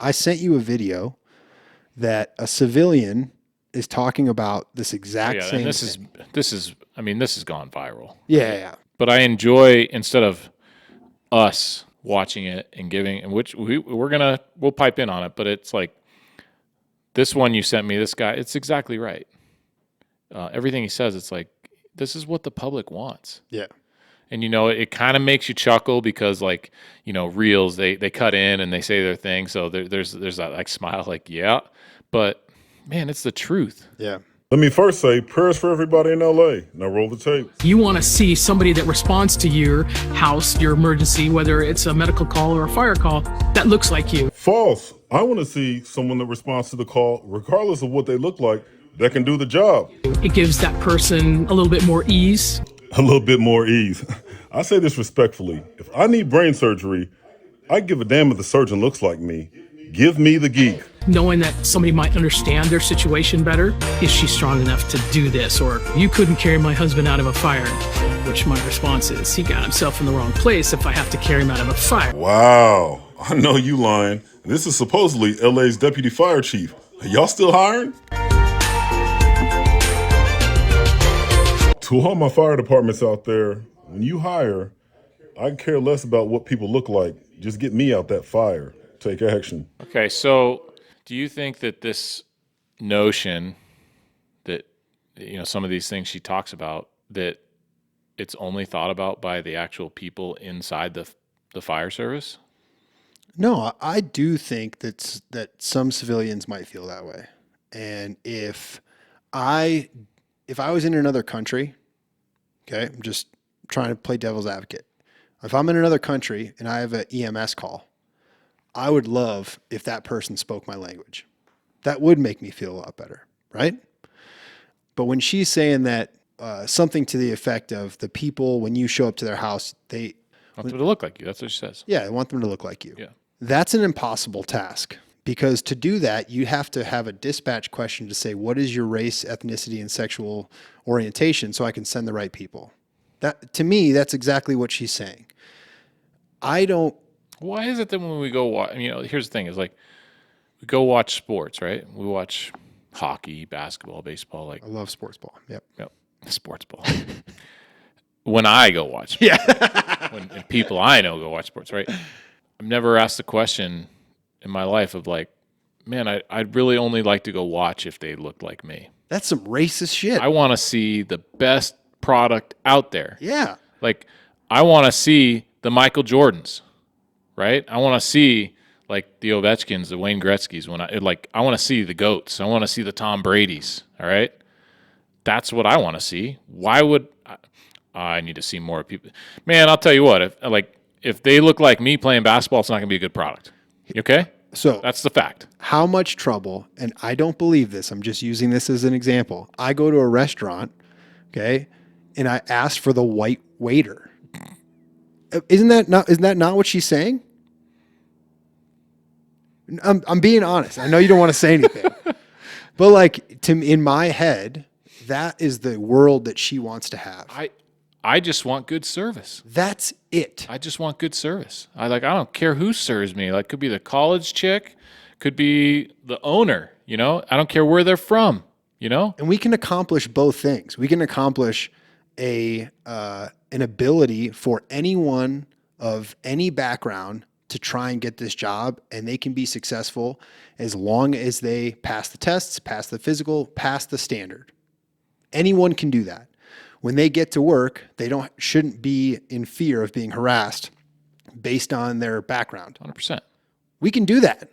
I sent you a video that a civilian is talking about this Oh, exact yeah, same and thing. this has gone viral. Yeah. But I enjoy, instead of us watching it and giving, and which we'll pipe in on it, but it's like this one you sent me, this guy, it's exactly right. Everything he says, it's like, this is what the public wants. Yeah. And it kind of makes you chuckle because, like, reels, they cut in and they say their thing, so there's that like smile, like, yeah, but man, it's the truth. Yeah. Let me first say prayers for everybody in LA. Now roll the tape. You want to see somebody that responds to your house, your emergency, whether it's a medical call or a fire call, that looks like you. False. I want to see someone that responds to the call, regardless of what they look like, that can do the job. It gives that person a little bit more ease. A little bit more ease. I say this respectfully. If I need brain surgery, I give a damn if the surgeon looks like me. Give me the geek. Knowing that somebody might understand their situation better. Is she strong enough to do this? Or you couldn't carry my husband out of a fire. Which my response is, he got himself in the wrong place if I have to carry him out of a fire. Wow. I know you lying. This is supposedly LA's deputy fire chief. Are y'all still hiring? To all my fire departments out there, when you hire, I care less about what people look like. Just get me out that fire. Take action. Okay, so do you think that this notion that some of these things she talks about, that it's only thought about by the actual people inside the fire service? No, I do think that some civilians might feel that way. And if I was in another country, okay, I'm just trying to play devil's advocate. If I'm in another country and I have an EMS call, I would love if that person spoke my language. That would make me feel a lot better, right? But when she's saying that something to the effect of the people, when you show up to their house, they Want them to look like you. That's what she says. yeah, they want them to look like you. Yeah. That's an impossible task, because to do that, you have to have a dispatch question to say, what is your race, ethnicity, and sexual orientation, so I can send the right people. That, to me, that's exactly what she's saying. I don't. Why is it that when we go watch, here's the thing, is like, we go watch sports, right? We watch hockey, basketball, baseball, like, I love sports ball. Yep. sports ball. When I go watch sports, when people I know go watch sports, right? I've never asked the question in my life of like, man, I'd really only like to go watch if they looked like me. That's some racist shit. I want to see the best product out there. Yeah. Like, I want to see the Michael Jordans, right? I want to see like the Ovechkins, the Wayne Gretzky's. I want to see the GOATs. I want to see the Tom Brady's. All right, that's what I want to see. Why would I need to see more people? Man, I'll tell you what. If they look like me playing basketball, it's not going to be a good product. Okay, So that's the fact. how much trouble, and I don't believe this, I'm just using this as an example. I go to a restaurant, okay, and I ask for the white waiter. Isn't that not what she's saying? I'm being honest. I know you don't want to say anything. But like, in my head, that is the world that she wants to have. I just want good service. That's it. I just want good service. I don't care who serves me. Like, could be the college chick, could be the owner, I don't care where they're from, And we can accomplish both things. We can accomplish an ability for anyone of any background to try and get this job, and they can be successful as long as they pass the tests, pass the physical, pass the standard. Anyone can do that. When they get to work, they shouldn't be in fear of being harassed based on their background. 100%. We can do that.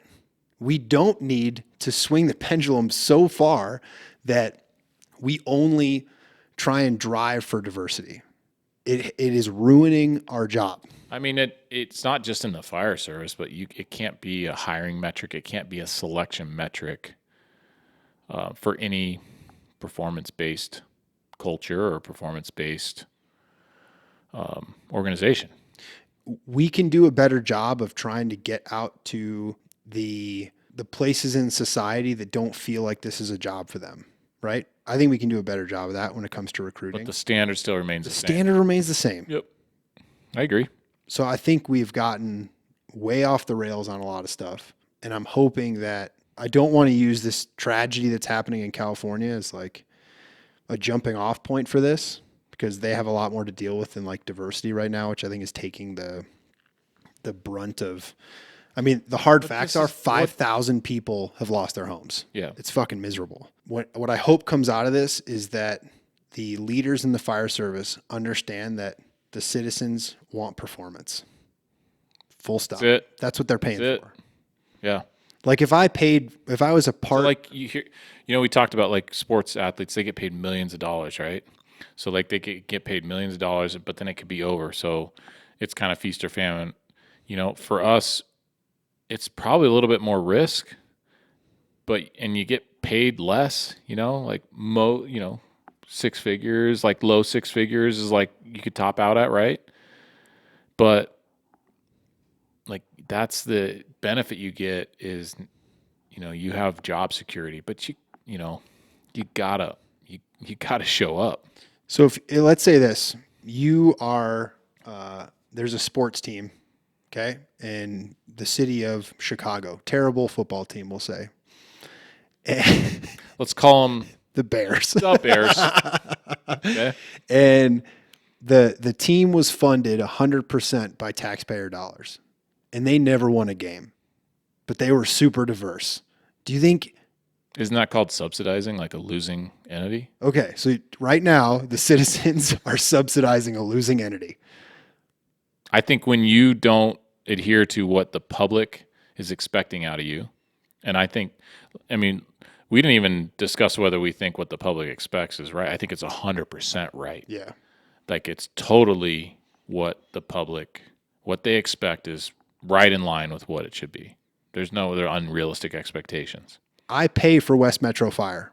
We don't need to swing the pendulum so far that we only try and drive for diversity. It is ruining our job. I mean, it's not just in the fire service, but it can't be a hiring metric. It can't be a selection metric for any performance-based culture or performance-based organization. We can do a better job of trying to get out to the places in society that don't feel like this is a job for them, right? I think we can do a better job of that when it comes to recruiting. But the standard still remains the same. Standard remains the same. Yep. I agree. So I think we've gotten way off the rails on a lot of stuff. And I'm hoping that I don't want to use this tragedy that's happening in California as like a jumping off point for this, because they have a lot more to deal with than like diversity right now, which I think is taking the brunt of. I mean, the hard facts are 5,000 people have lost their homes. Yeah. It's fucking miserable. What I hope comes out of this is that the leaders in the fire service understand that the citizens want performance. Full stop. That's it. That's what they're paying for. Yeah. Like if I was a part, So like you hear, we talked about like sports athletes, they get paid millions of dollars, right? So like they get paid millions of dollars, but then it could be over. So it's kind of feast or famine. For us, it's probably a little bit more risk, and you get paid less, like six figures, like low six figures is like you could top out at, right? But like that's the benefit you get is, you have job security, but you gotta show up. so if let's say this, you are, there's a sports team, okay, in the city of Chicago, terrible football team, we'll say, and Let's call them the Bears. the Bears. Okay. And the team was funded 100% by taxpayer dollars, and they never won a game, but they were super diverse. Do you think? Isn't that called subsidizing, like a losing entity? Okay, so right now the citizens are subsidizing a losing entity. I think when you don't adhere to what the public is expecting out of you, and we didn't even discuss whether we think what the public expects is right. I think it's 100% right. Yeah. Like it's totally what they expect is right in line with what it should be. There's no other unrealistic expectations. I pay for West Metro Fire.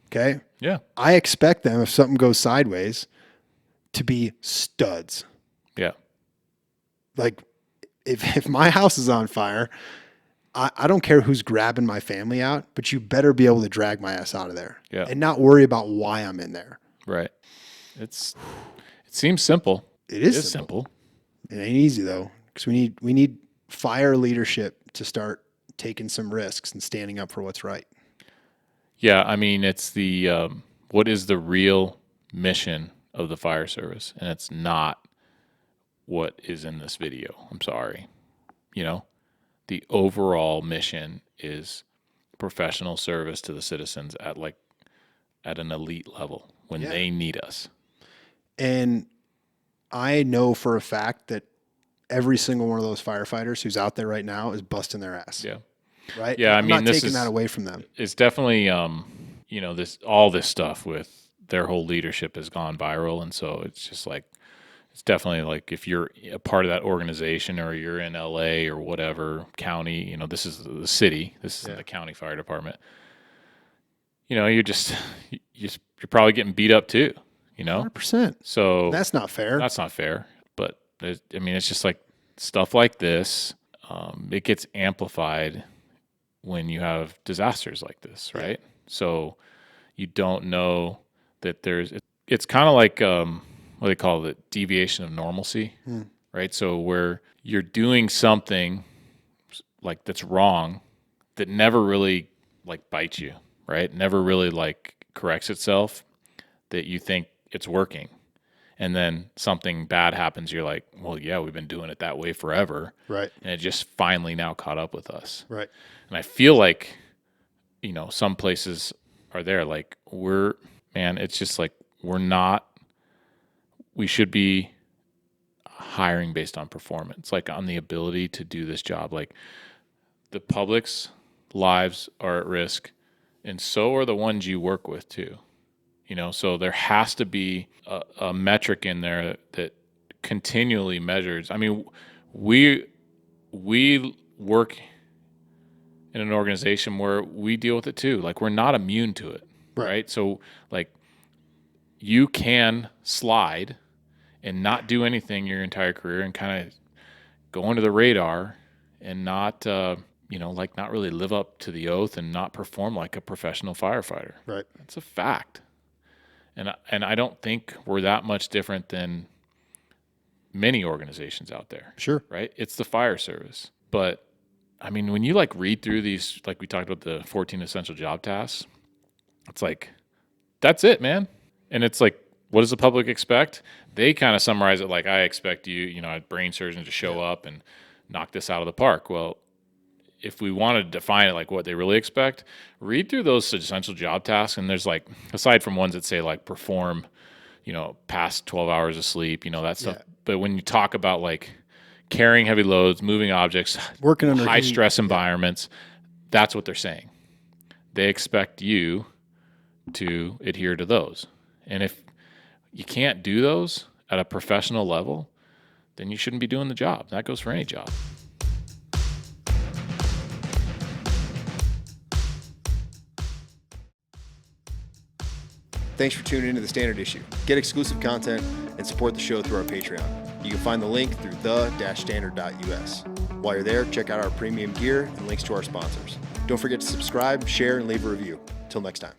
Okay. Yeah. I expect them, if something goes sideways, to be studs. Yeah. Like if my house is on fire, I don't care who's grabbing my family out, but you better be able to drag my ass out of there. Yeah. And not worry about why I'm in there. Right. It seems simple. It is simple. It ain't easy though, because we need fire leadership to start taking some risks and standing up for what's right. Yeah, I mean, it's the what is the real mission of the fire service, and it's not what is in this video. I'm sorry. The overall mission is professional service to the citizens at an elite level when they need us. And I know for a fact that every single one of those firefighters who's out there right now is busting their ass. Yeah. Right. Yeah. I'm not taking that away from them. It's definitely, all this stuff with their whole leadership has gone viral. And so it's just like, it's definitely like if you're a part of that organization or you're in LA or whatever county, this is the city, this is the county fire department, you're probably getting beat up too, 100%. So that's not fair. That's not fair. But it's just like stuff like this. It gets amplified when you have disasters like this, right? Yeah. So you don't know that it's kind of like, what they call it, deviation of normalcy, right? So where you're doing something like that's wrong that never really like bites you, right? Never really like corrects itself, that you think it's working. And then something bad happens. You're like, well, yeah, we've been doing it that way forever. Right. And it just finally now caught up with us. Right. And I feel like, some places are there. Like it's just like, we should be hiring based on performance, like on the ability to do this job. Like the public's lives are at risk, and so are the ones you work with too. So there has to be a metric in there that continually measures. I mean, we work in an organization where we deal with it too. Like we're not immune to it, right? So like you can slide and not do anything your entire career and kind of go under the radar and not, not really live up to the oath and not perform like a professional firefighter. Right. That's a fact. And I don't think we're that much different than many organizations out there. Sure. Right? It's the fire service. But I mean, when you like read through these, like we talked about the 14 essential job tasks, it's like, that's it, man. And it's like, what does the public expect? They kind of summarize it like, I expect you, a brain surgeon to show up and knock this out of the park. Well, if we want to define it like what they really expect, read through those essential job tasks. And there's like, aside from ones that say like perform, past 12 hours of sleep, that stuff. Yeah. But when you talk about like carrying heavy loads, moving objects, Working under high heat. stress environments, that's what they're saying. They expect you to adhere to those. And if you can't do those at a professional level, then you shouldn't be doing the job. That goes for any job. Thanks for tuning into The Standard Issue. Get exclusive content and support the show through our Patreon. You can find the link through the-standard.us. While you're there, check out our premium gear and links to our sponsors. Don't forget to subscribe, share, and leave a review. Till next time.